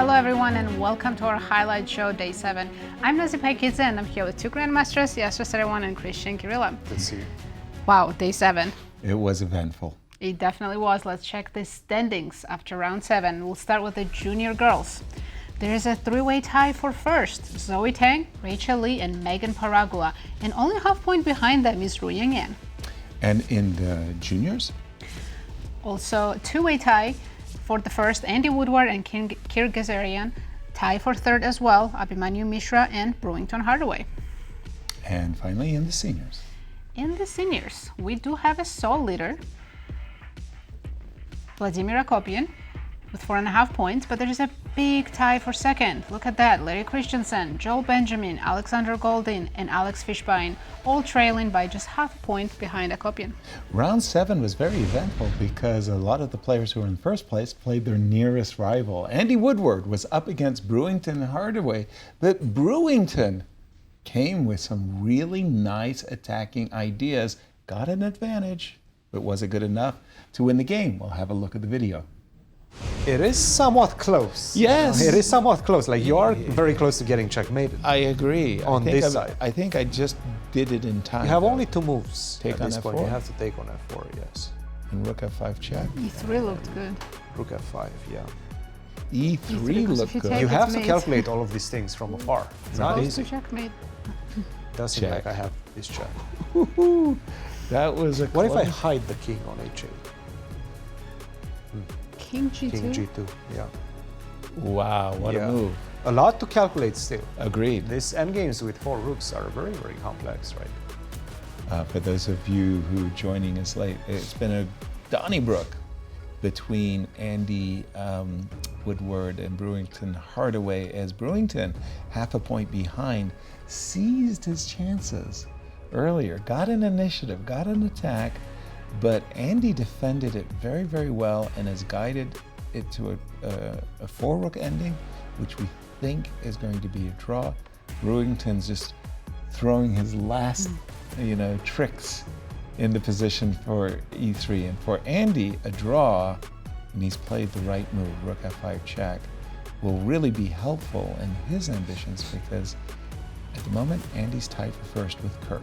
Hello everyone and welcome to our highlight show, Day 7. I'm Nazi Paikidze and I'm here with two grandmasters, Yasser, Seirawan and Cristian, Chirila. Good to see you. Wow, Day 7. It was eventful. It definitely was. Let's check the standings after round 7. We'll start with the junior girls. There is a three-way tie for first. Zoe Tang, Rachel Lee and Megan Paragula. And only half point behind them is Ru Yang. And in the juniors? Also, two-way tie for the first, Andy Woodward and Kyrgyzstan. Tie for third as well, Abhimanyu Mishra and Brewington Hardaway. And finally, in the seniors. In the seniors, we do have a sole leader, Vladimir Akopian, with 4.5 points, but there is a big tie for second. Look at that, Larry Christensen, Joel Benjamin, Alexander Goldin, and Alex Fishbine, all trailing by just half a point behind Akopian. Round 7 was very eventful because a lot of the players who were in first place played their nearest rival. Andy Woodward was up against Brewington and Hardaway, but Brewington came with some really nice attacking ideas, got an advantage, but was it good enough to win the game? We'll have a look at the video. It is somewhat close. Yes. It is somewhat close. Like, you are very close to getting checkmated. I agree. On this side. I think I just did it in time. You have only two moves. Take at on this point. F4. You have to take on F4, yes. And Rook F5 check. E3 looked good. Rook F5, yeah. E3 because looked if you good. take You have to mate. calculate all of these things from afar. It's not Supposed to easy. checkmate. Doesn't seem Check. like I have this check. Woohoo! That was a What if I close- hide the king on H8? King G2. King G2, yeah. Wow, what Yeah. a move. A lot to calculate still. Agreed. These endgames with 4 rooks are very, very complex, right? For those of you who are joining us late, it's been a Donnybrook between Andy Woodward and Brewington Hardaway, as Brewington, half a point behind, seized his chances earlier, got an initiative, got an attack, but Andy defended it very, very well and has guided it to a 4-rook ending, which we think is going to be a draw. Brewington's just throwing his last, tricks in the position for E3. And for Andy, a draw, and he's played the right move, Rook F5 check, will really be helpful in his ambitions because at the moment, Andy's tied for first with Kirk.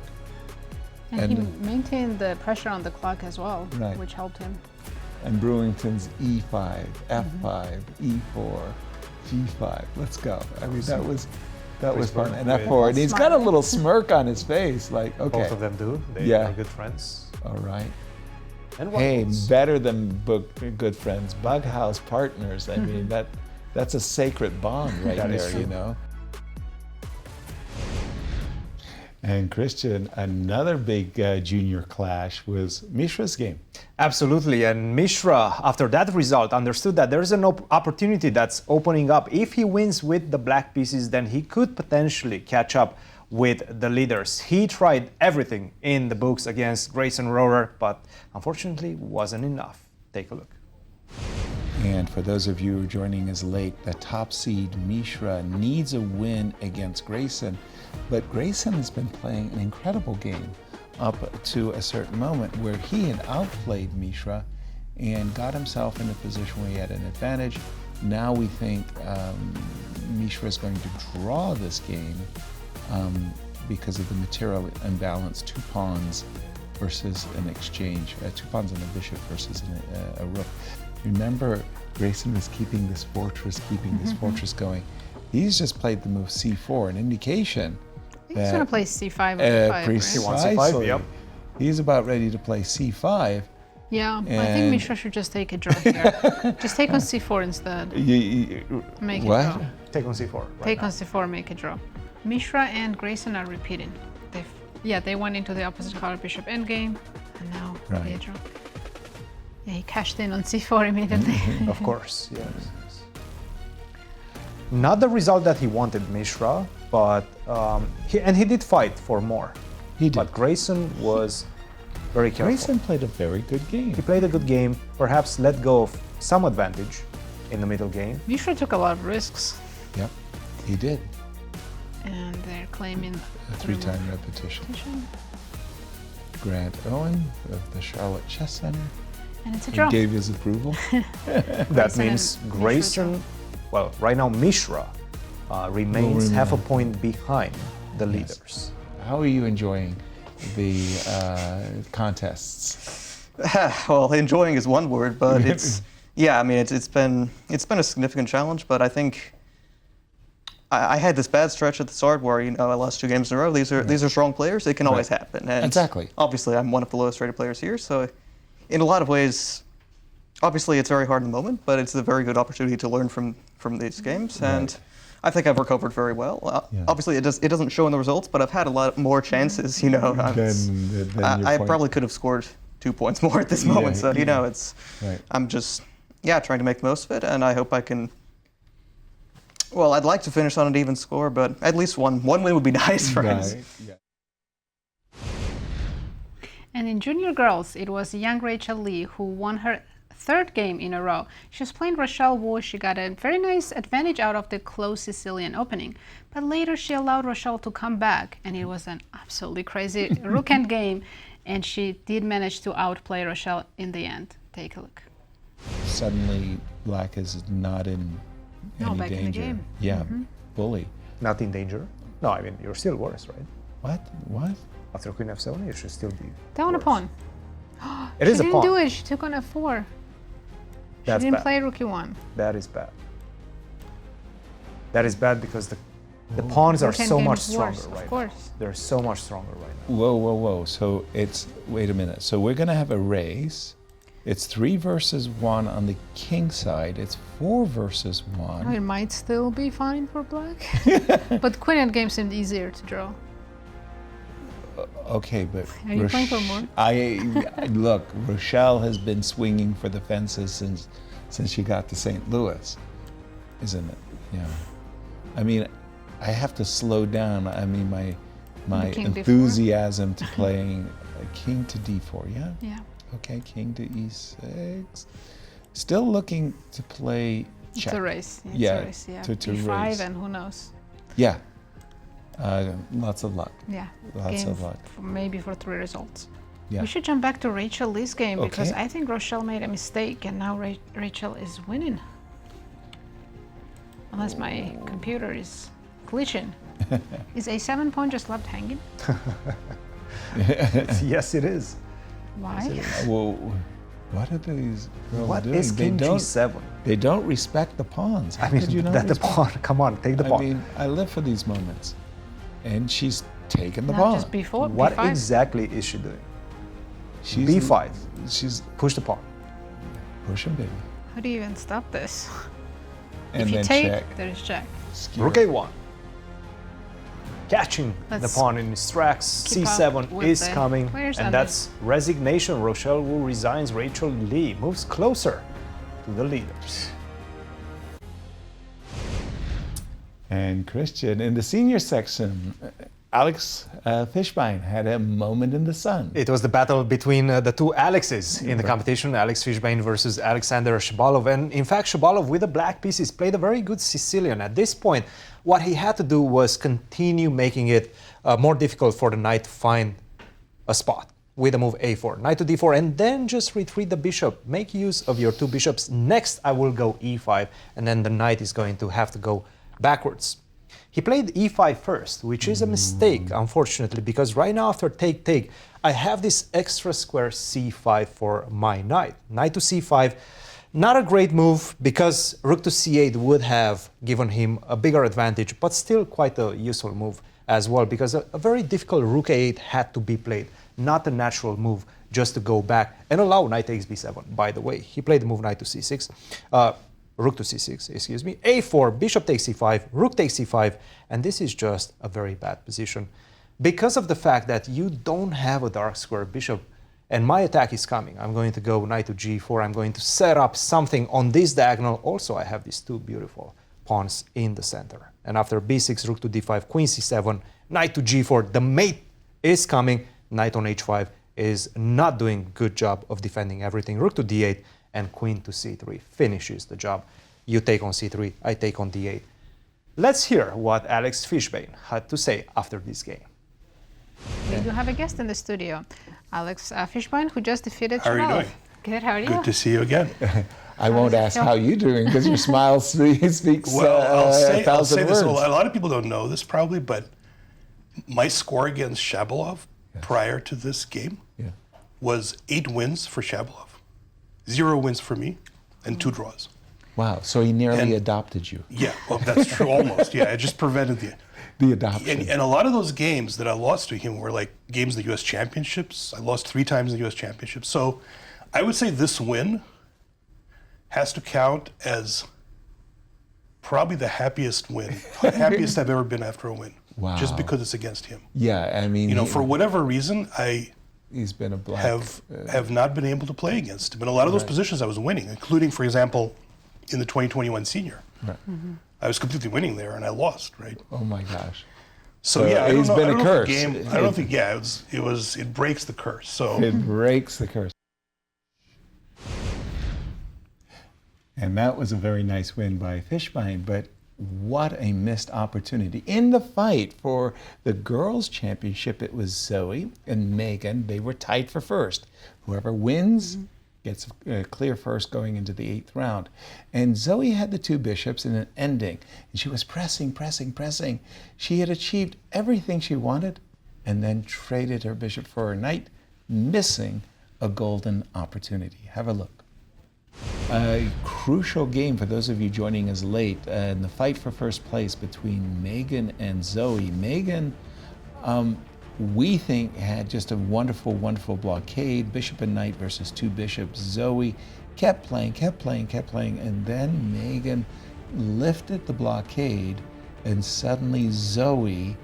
And he maintained the pressure on the clock as well, Right. which helped him. And Brewington's E5, F5, E4, G5. Let's go. I mean, that was fun. And F4. And he's got a little smirk on his face, like, okay. Both of them do. They Yeah. are good friends. All right. And what Hey, else? better than good friends, bug house partners. I mean, that's a sacred bond right That is there, true. you know. And Cristian, another big junior clash was Mishra's game. Absolutely, and Mishra, after that result, understood that there's an opportunity that's opening up. If he wins with the black pieces, then he could potentially catch up with the leaders. He tried everything in the books against Grayson Rorrer, but unfortunately wasn't enough. Take a look. And for those of you who are joining us late, the top seed Mishra needs a win against Grayson, but Grayson has been playing an incredible game up to a certain moment where he had outplayed Mishra and got himself in a position where he had an advantage. Now we think Mishra is going to draw this game because of the material imbalance, 2 pawns versus an exchange, 2 pawns and a bishop versus a rook. Remember, Grayson was keeping this fortress going. He's just played the move C4, an indication He's going to play C5 or E5, right? precisely. He wants C5, yep. He's about ready to play C5. Yeah, I think And- Mishra should just take a draw here. Just take on C4 instead. Make what? a draw. Take on C4. Right Take now. on C4, make a draw. Mishra and Grayson are repeating. They went into the opposite color bishop endgame, and now Right. they draw. Yeah, he cashed in on C4 immediately. Of course, yes. Not the result that he wanted, Mishra, but he did fight for more. He did. But Grayson was very careful. Grayson played a very good game. He played a good game, perhaps let go of some advantage in the middle game. Mishra took a lot of risks, Yep, he did. and they're claiming A 3-time repetition. repetition. Grant Owen of the Charlotte Chess Center And it's a draw. gave his approval. That Grayson means and Mishra Grayson Well, right now Mishra remains half a point behind the leaders. How are you enjoying the contests? Well, enjoying is one word, but it's it's been a significant challenge. But I think I had this bad stretch at the start where I lost 2 games in a row. These are strong players. It can always happen. And exactly. Obviously, I'm one of the lowest rated players here, so in a lot of ways, obviously it's very hard in the moment, but it's a very good opportunity to learn from these games. And I think I've recovered very well. Obviously, it doesn't show in the results, but I've had a lot more chances. I probably could have scored 2 points more at this moment. So I'm just trying to make the most of it, and I hope I can. Well, I'd like to finish on an even score, but at least one win would be nice for us. And in junior girls, it was young Rachel Lee who won her 3rd game in a row. She was playing Rochelle Wu. She got a very nice advantage out of the close Sicilian opening. But later she allowed Rochelle to come back, and it was an absolutely crazy rook end game, and she did manage to outplay Rochelle in the end. Take a look. Suddenly, Black is not in any back danger. in the game. Yeah, bully. Not in danger? No, I mean, you're still worse, right? What? After Queen F7, you should still be Down a worse. pawn. It is a She pawn. didn't do it. She took on F4. That's She didn't bad. play Rook E1. That is bad. That is bad because the pawns are Rook end so game much is stronger worse, right of now. course. They're so much stronger right now. Whoa. So wait a minute. So we're going to have a race. It's 3 versus 1 on the king side. It's 4 versus 1. Oh, it might still be fine for Black. But Queen endgame seemed easier to draw. Okay, but Are you playing for more? Look, Rochelle has been swinging for the fences since she got to St. Louis, isn't it? Yeah. I mean, I have to slow down. I mean, my King D4? enthusiasm to playing king to d4. Yeah. Yeah. Okay, king to e6. Still looking to play check. It's a race. It's Yeah, a race, yeah. to E5 raise. and who knows. Yeah. Lots of luck. Yeah. Lots game of luck. Maybe for 3 results. Yeah. We should jump back to Rachel Lee's game because Okay. I think Rochelle made a mistake and now Rachel is winning. Unless my computer is glitching. Is a7 pawn just left hanging? Yes, it is. Why? Well, what are these girls What doing? is king g7? They don't respect the pawns. How I mean, could you not that the respect- pawn. Come on, take the I pawn. mean, I live for these moments. And she's taken the Not pawn. just before What b5? exactly is she doing? She's b5. She's Push the pawn. pushing, baby. How do you even stop this? And If you then take, check. there is check. Skewer. Rook a1. Catching the Let's pawn in his tracks. keep up c7 with is the coming. players And and that's resignation. Rochelle Wu resigns. Rachel Lee moves closer to the leaders. And Cristian, in the senior section, Alex Fishbine had a moment in the sun. It was the battle between the 2 Alexes in the competition, Alex Fishbine versus Alexander Shabalov. And in fact, Shabalov with the black pieces played a very good Sicilian. At this point, what he had to do was continue making it more difficult for the knight to find a spot with the move a4, knight to d4, and then just retreat the bishop. Make use of your 2 bishops. Next, I will go e5, and then the knight is going to have to go backwards. He played e5 first, which is a mistake, unfortunately, because right now after take, I have this extra square c5 for my knight. Knight to c5, not a great move because rook to c8 would have given him a bigger advantage, but still quite a useful move as well, because a very difficult rook a8 had to be played, not a natural move just to go back and allow knight takes b7, by the way. He played the move knight to c6. Rook to c6, excuse me, a4, bishop takes c5, rook takes c5, and this is just a very bad position because of the fact that you don't have a dark square bishop, and my attack is coming. I'm going to go knight to g4, I'm going to set up something on this diagonal. Also, I have these 2 beautiful pawns in the center. And after b6, rook to d5, queen c7, knight to g4, the mate is coming, knight on h5 is not doing a good job of defending everything, rook to d8, and queen to c3 finishes the job. You take on c3, I take on d8. Let's hear what Alex Fishbine had to say after this game. We do have a guest in the studio, Alex Fishbine, who just defeated How are you Chirila. doing? Good, how are you? Good to see you again. I won't ask how you're doing because your smile speaks Well, I'll say 1,000 this. words. A lot of people don't know this probably, but my score against Shabalov prior to this game was 8 wins for Shabalov, 0 wins for me, and 2 draws. Wow, so he nearly adopted you. Yeah, well, that's true, almost. Yeah, it just prevented The adoption. And a lot of those games that I lost to him were like games in the U.S. Championships. I lost 3 times in the U.S. Championships. So I would say this win has to count as probably the happiest happiest I've ever been after a win. Wow. Just because it's against him. Yeah, I mean, You know, for whatever reason, I he's been a black. have not been able to play against him. In a lot of those positions I was winning, including, for example, in the 2021 senior. Right. I was completely winning there and I lost, right? Oh my gosh. So yeah, I don't it's know, been I a don't know if curse. the game, I don't think, it breaks the curse. So It breaks the curse. And that was a very nice win by Fishbine, but what a missed opportunity. In the fight for the girls' championship, it was Zoe and Megan. They were tied for first. Whoever wins gets a clear first going into the 8th round. And Zoe had the 2 bishops in an ending. And she was pressing. She had achieved everything she wanted and then traded her bishop for a knight, missing a golden opportunity. Have a look. A crucial game for those of you joining us late in the fight for first place between Megan and Zoe. Megan, we think, had just a wonderful blockade, bishop and knight versus 2 bishops. Zoe kept playing, and then Megan lifted the blockade, and suddenly Zoe,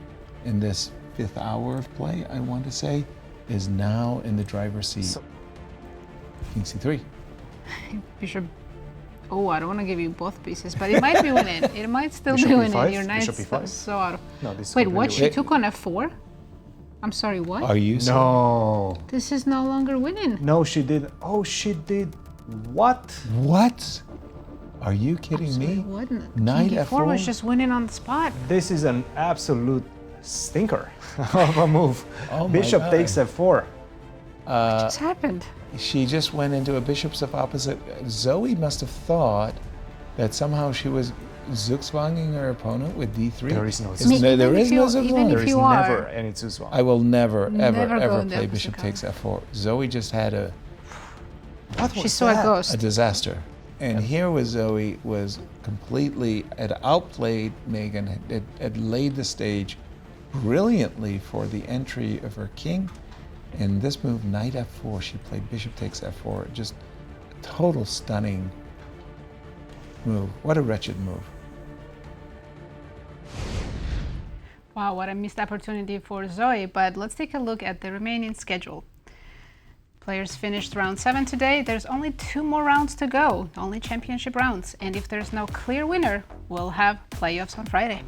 in this 5th hour of play, I want to say, is now in the driver's seat. King C3. Bishop. Oh, I don't want to give you both pieces, but it might be winning. It might still Bishop be winning. E5? Your knight's Bishop E5? so out of. No, this is Wait, what? completely She took on F4? I'm sorry, what? Are you No. This is no longer winning. No, she did. Oh, she did. What? What? Are you kidding me? What? Knight King F4 E4 was just winning on the spot. This is an absolute stinker of a move. Oh my Bishop God. takes F4. What just happened? She just went into a bishops of opposite. Zoe must have thought that somehow she was zugzwanging her opponent with D3. There is no There is no even zugzwang. if There is you are- never any Zuzwang. I will never, Never go ever in the play opposite bishop color. takes F4. Zoe just had a What She was saw a that? ghost. disaster. And here was Zoe was completely, had outplayed Megan, had laid the stage brilliantly for the entry of her king. In this move, knight F4, she played bishop takes F4. Just a total stunning move. What a wretched move. Wow, what a missed opportunity for Zoe. But let's take a look at the remaining schedule. Players finished round 7 today. There's only 2 more rounds to go, only championship rounds. And if there's no clear winner, we'll have playoffs on Friday.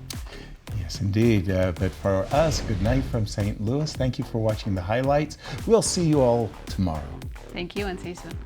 Yes, indeed. But for us, good night from St. Louis. Thank you for watching the highlights. We'll see you all tomorrow. Thank you and see you soon.